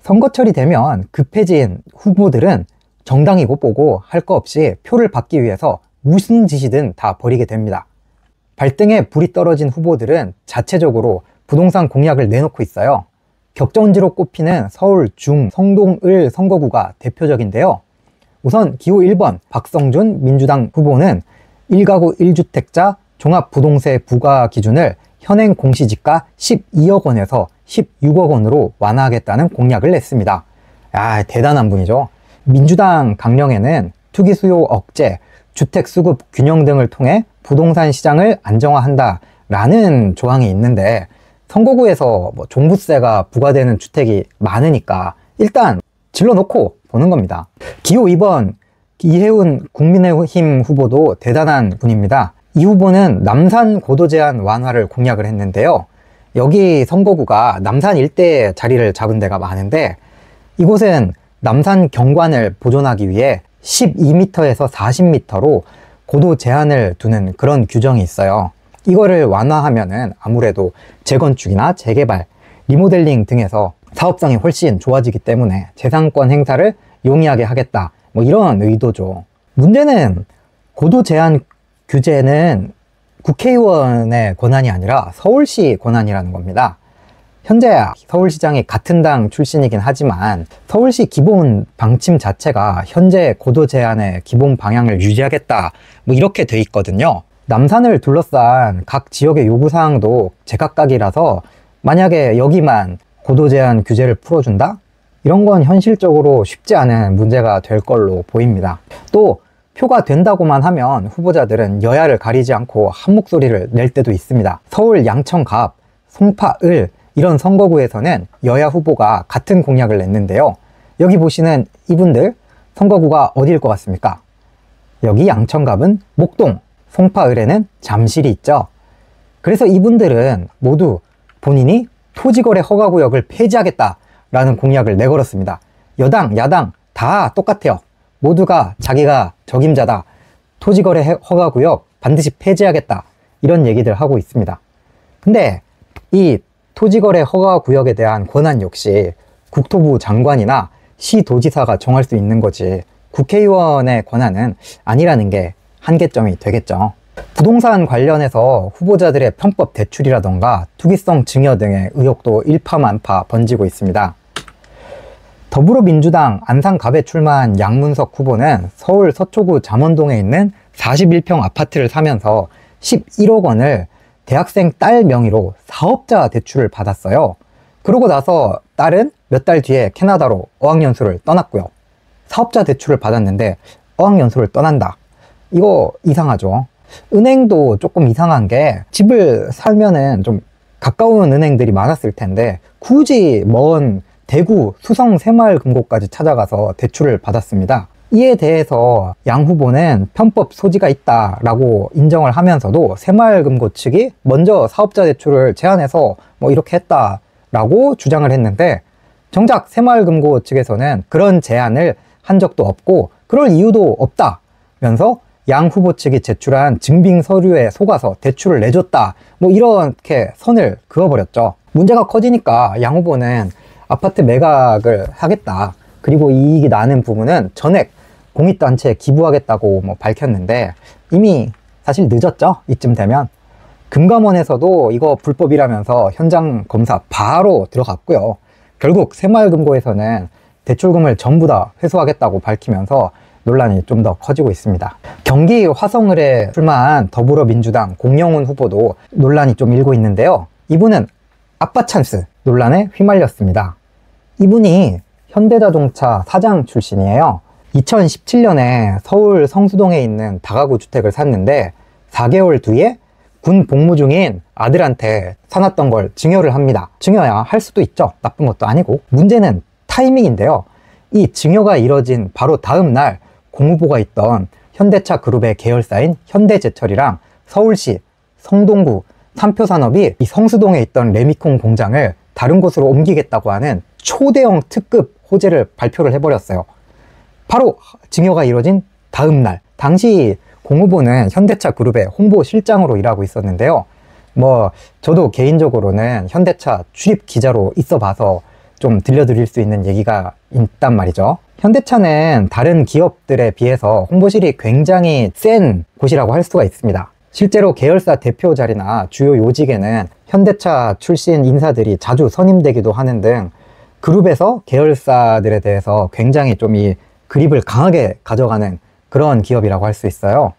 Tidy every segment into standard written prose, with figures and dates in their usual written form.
선거철이 되면 급해진 후보들은 정당이고 뭐고 할 거 없이 표를 받기 위해서 무슨 짓이든 다 벌이게 됩니다. 발등에 불이 떨어진 후보들은 자체적으로 부동산 공약을 내놓고 있어요. 격전지로 꼽히는 서울 중 성동을 선거구가 대표적인데요. 우선 기호 1번 박성준 민주당 후보는 1가구 1주택자 종합부동세 부과 기준을 현행 공시지가 12억 원에서 16억 원으로 완화하겠다는 공약을 냈습니다. 대단한 분이죠. 민주당 강령에는 투기 수요 억제, 주택 수급 균형 등을 통해 부동산 시장을 안정화한다 라는 조항이 있는데, 선거구에서 종부세가 부과되는 주택이 많으니까 일단 질러놓고 보는 겁니다. 기호 2번 이혜훈 국민의힘 후보도 대단한 분입니다. 이 후보는 남산 고도 제한 완화를 공약을 했는데요. 여기 선거구가 남산 일대에 자리를 잡은 데가 많은데, 이곳은 남산 경관을 보존하기 위해 12m에서 40m로 고도 제한을 두는 그런 규정이 있어요. 이거를 완화하면은 아무래도 재건축이나 재개발, 리모델링 등에서 사업성이 훨씬 좋아지기 때문에 재산권 행사를 용이하게 하겠다, 이런 의도죠. 문제는 고도 제한 규제는 국회의원의 권한이 아니라 서울시 권한이라는 겁니다. 현재 서울시장이 같은 당 출신이긴 하지만 서울시 기본 방침 자체가 현재 고도 제한의 기본 방향을 유지하겠다, 이렇게 돼 있거든요. 남산을 둘러싼 각 지역의 요구사항도 제각각이라서 만약에 여기만 고도 제한 규제를 풀어준다? 이런 건 현실적으로 쉽지 않은 문제가 될 걸로 보입니다. 또 표가 된다고만 하면 후보자들은 여야를 가리지 않고 한 목소리를 낼 때도 있습니다. 서울 양천갑, 송파을 이런 선거구에서는 여야 후보가 같은 공약을 냈는데요. 여기 보시는 이분들 선거구가 어디일 것 같습니까? 여기 양천갑은 목동, 송파을에는 잠실이 있죠. 그래서 이분들은 모두 본인이 토지거래 허가구역을 폐지하겠다라는 공약을 내걸었습니다. 여당, 야당 다 똑같아요. 모두가 자기가 적임자다, 토지거래 허가구역 반드시 폐지하겠다, 이런 얘기들 하고 있습니다. 근데 이 토지거래 허가구역에 대한 권한 역시 국토부 장관이나 시도지사가 정할 수 있는 거지, 국회의원의 권한은 아니라는 게 한계점이 되겠죠. 부동산 관련해서 후보자들의 편법 대출이라던가 투기성 증여 등의 의혹도 일파만파 번지고 있습니다. 더불어민주당 안산갑에 출마한 양문석 후보는 서울 서초구 잠원동에 있는 41평 아파트를 사면서 11억 원을 대학생 딸 명의로 사업자 대출을 받았어요. 그러고 나서 딸은 몇 달 뒤에 캐나다로 어학연수를 떠났고요. 사업자 대출을 받았는데 어학연수를 떠난다. 이거 이상하죠. 은행도 조금 이상한 게, 집을 살면은 좀 가까운 은행들이 많았을 텐데 굳이 먼 대구 수성 새마을금고까지 찾아가서 대출을 받았습니다. 이에 대해서 양 후보는 편법 소지가 있다라고 인정을 하면서도 새마을금고 측이 먼저 사업자 대출을 제안해서 이렇게 했다라고 주장을 했는데, 정작 새마을금고 측에서는 그런 제안을 한 적도 없고 그럴 이유도 없다면서 양 후보 측이 제출한 증빙 서류에 속아서 대출을 내줬다, 이렇게 선을 그어버렸죠. 문제가 커지니까 양 후보는 아파트 매각을 하겠다, 그리고 이익이 나는 부분은 전액 공익단체에 기부하겠다고 밝혔는데, 이미 사실 늦었죠. 이쯤 되면. 금감원에서도 이거 불법이라면서 현장 검사 바로 들어갔고요. 결국 새마을금고에서는 대출금을 전부 다 회수하겠다고 밝히면서 논란이 좀 더 커지고 있습니다. 경기 화성을에 출마한 더불어민주당 공영훈 후보도 논란이 좀 일고 있는데요. 이분은 아빠 찬스 논란에 휘말렸습니다. 이분이 현대자동차 사장 출신이에요. 2017년에 서울 성수동에 있는 다가구 주택을 샀는데 4개월 뒤에 군 복무 중인 아들한테 사놨던 걸 증여를 합니다. 증여야 할 수도 있죠. 나쁜 것도 아니고. 문제는 타이밍인데요. 이 증여가 이뤄진 바로 다음 날 공후보가 있던 현대차 그룹의 계열사인 현대제철이랑 서울시 성동구 삼표산업이 이 성수동에 있던 레미콘 공장을 다른 곳으로 옮기겠다고 하는 초대형 특급 호재를 발표를 해버렸어요. 바로 증여가 이뤄진 다음 날. 당시 공후보는 현대차 그룹의 홍보실장으로 일하고 있었는데요. 저도 개인적으로는 현대차 출입 기자로 있어 봐서 좀 들려드릴 수 있는 얘기가 있단 말이죠. 현대차는 다른 기업들에 비해서 홍보실이 굉장히 센 곳이라고 할 수가 있습니다. 실제로 계열사 대표 자리나 주요 요직에는 현대차 출신 인사들이 자주 선임되기도 하는 등 그룹에서 계열사들에 대해서 굉장히 좀 이 그립을 강하게 가져가는 그런 기업이라고 할 수 있어요.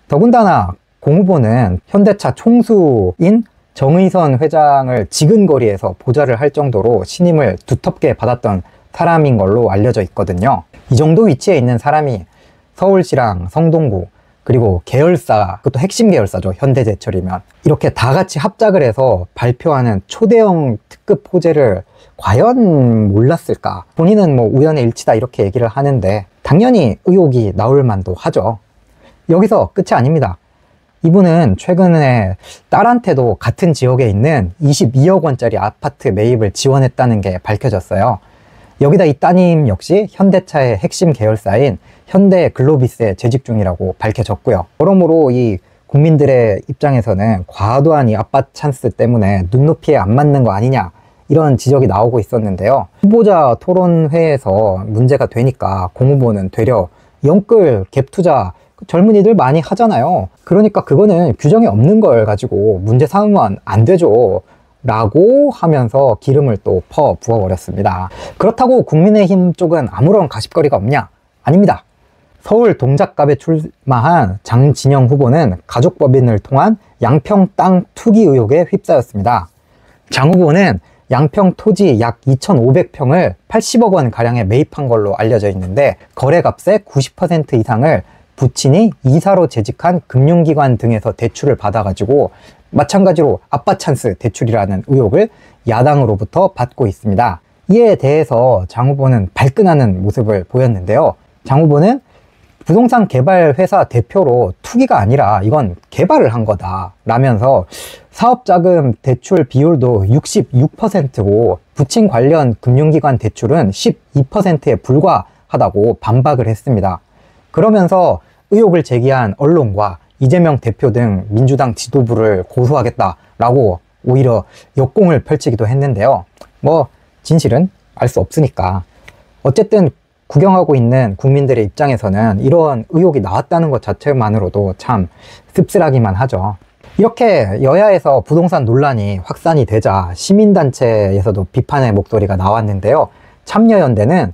더군다나 공 후보는 현대차 총수인 정의선 회장을 지근거리에서 보좌를 할 정도로 신임을 두텁게 받았던 사람인 걸로 알려져 있거든요. 이 정도 위치에 있는 사람이 서울시랑 성동구 그리고 계열사, 그것도 핵심 계열사죠. 현대제철이면 이렇게 다 같이 합작을 해서 발표하는 초대형 특급 호재를 과연 몰랐을까? 본인은 뭐 우연의 일치다 이렇게 얘기를 하는데 당연히 의혹이 나올 만도 하죠. 여기서 끝이 아닙니다. 이분은 최근에 딸한테도 같은 지역에 있는 22억 원짜리 아파트 매입을 지원했다는 게 밝혀졌어요. 여기다 이 따님 역시 현대차의 핵심 계열사인 현대글로비스에 재직 중이라고 밝혀졌고요. 여러모로 이 국민들의 입장에서는 과도한 이 아빠 찬스 때문에 눈높이에 안 맞는 거 아니냐 이런 지적이 나오고 있었는데요. 후보자 토론회에서 문제가 되니까 공 후보는 되려 영끌 갭 투자 젊은이들 많이 하잖아요. 그러니까 그거는 규정이 없는 걸 가지고 문제 삼으면 안 되죠 라고 하면서 기름을 또 퍼 부어버렸습니다. 그렇다고 국민의힘 쪽은 아무런 가십거리가 없냐? 아닙니다. 서울 동작갑에 출마한 장진영 후보는 가족법인을 통한 양평 땅 투기 의혹에 휩싸였습니다. 장 후보는 양평 토지 약 2,500평을 80억 원 가량에 매입한 걸로 알려져 있는데 거래값의 90% 이상을 부친이 이사로 재직한 금융기관 등에서 대출을 받아가지고 마찬가지로 아빠 찬스 대출이라는 의혹을 야당으로부터 받고 있습니다. 이에 대해서 장 후보는 발끈하는 모습을 보였는데요. 장 후보는 부동산 개발 회사 대표로 투기가 아니라 이건 개발을 한 거다 라면서 사업자금 대출 비율도 66%고 부친 관련 금융기관 대출은 12%에 불과하다고 반박을 했습니다. 그러면서 의혹을 제기한 언론과 이재명 대표 등 민주당 지도부를 고소하겠다라고 오히려 역공을 펼치기도 했는데요. 뭐 진실은 알 수 없으니까 어쨌든 구경하고 있는 국민들의 입장에서는 이런 의혹이 나왔다는 것 자체만으로도 참 씁쓸하기만 하죠. 이렇게 여야에서 부동산 논란이 확산이 되자 시민단체에서도 비판의 목소리가 나왔는데요. 참여연대는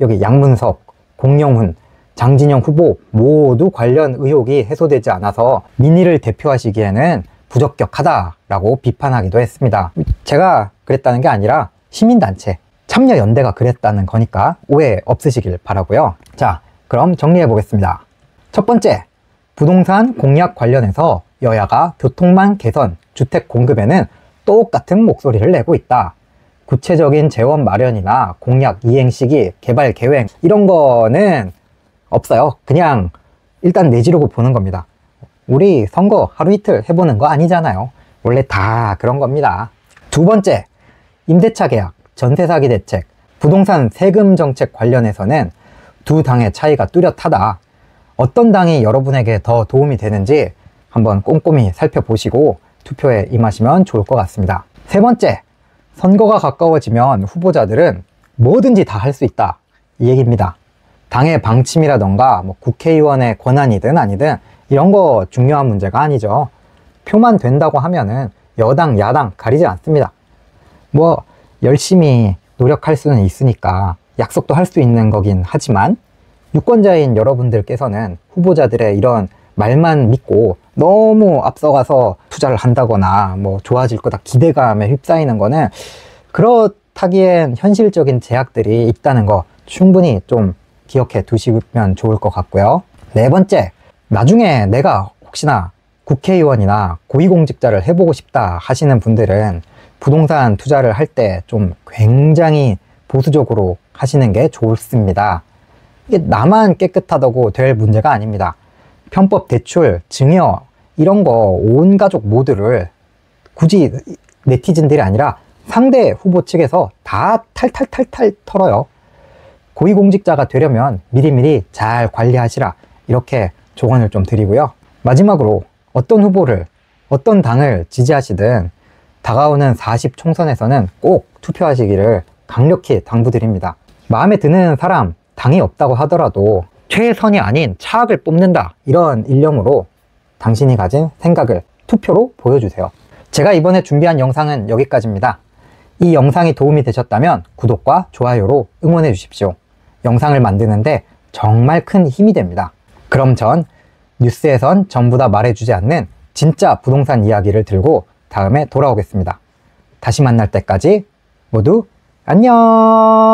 여기 양문석, 공영훈, 장진영 후보 모두 관련 의혹이 해소되지 않아서 민의를 대표하시기에는 부적격하다라고 비판하기도 했습니다. 제가 그랬다는 게 아니라 시민단체, 참여연대가 그랬다는 거니까 오해 없으시길 바라고요. 자, 그럼 정리해 보겠습니다. 첫 번째, 부동산 공약 관련해서 여야가 교통망 개선, 주택 공급에는 똑같은 목소리를 내고 있다. 구체적인 재원 마련이나 공약 이행 시기, 개발 계획 이런 거는 없어요. 그냥 일단 내지르고 보는 겁니다. 우리 선거 하루 이틀 해보는 거 아니잖아요. 원래 다 그런 겁니다. 두 번째, 임대차 계약, 전세 사기 대책, 부동산 세금 정책 관련해서는 두 당의 차이가 뚜렷하다. 어떤 당이 여러분에게 더 도움이 되는지 한번 꼼꼼히 살펴보시고 투표에 임하시면 좋을 것 같습니다. 세 번째, 선거가 가까워지면 후보자들은 뭐든지 다 할 수 있다. 이 얘기입니다. 당의 방침이라던가 뭐 국회의원의 권한이든 아니든 이런 거 중요한 문제가 아니죠. 표만 된다고 하면은 여당, 야당 가리지 않습니다. 뭐 열심히 노력할 수는 있으니까 약속도 할 수 있는 거긴 하지만 유권자인 여러분들께서는 후보자들의 이런 말만 믿고 너무 앞서가서 투자를 한다거나 뭐 좋아질 거다 기대감에 휩싸이는 거는 그렇다기엔 현실적인 제약들이 있다는 거 충분히 좀 기억해 두시면 좋을 것 같고요. 네 번째, 나중에 내가 혹시나 국회의원이나 고위공직자를 해보고 싶다 하시는 분들은 부동산 투자를 할 때 좀 굉장히 보수적으로 하시는 게 좋습니다. 이게 나만 깨끗하다고 될 문제가 아닙니다. 편법 대출, 증여 이런 거 온 가족 모두를 굳이 네티즌들이 아니라 상대 후보 측에서 다 탈탈탈탈 털어요. 고위공직자가 되려면 미리미리 잘 관리하시라 이렇게 조언을 좀 드리고요. 마지막으로 어떤 후보를 어떤 당을 지지하시든 다가오는 40 총선에서는 꼭 투표하시기를 강력히 당부드립니다. 마음에 드는 사람, 당이 없다고 하더라도 최선이 아닌 차악을 뽑는다, 이런 일념으로 당신이 가진 생각을 투표로 보여주세요. 제가 이번에 준비한 영상은 여기까지입니다. 이 영상이 도움이 되셨다면 구독과 좋아요로 응원해 주십시오. 영상을 만드는데 정말 큰 힘이 됩니다. 그럼 전 뉴스에선 전부 다 말해주지 않는 진짜 부동산 이야기를 들고 다음에 돌아오겠습니다. 다시 만날 때까지 모두 안녕!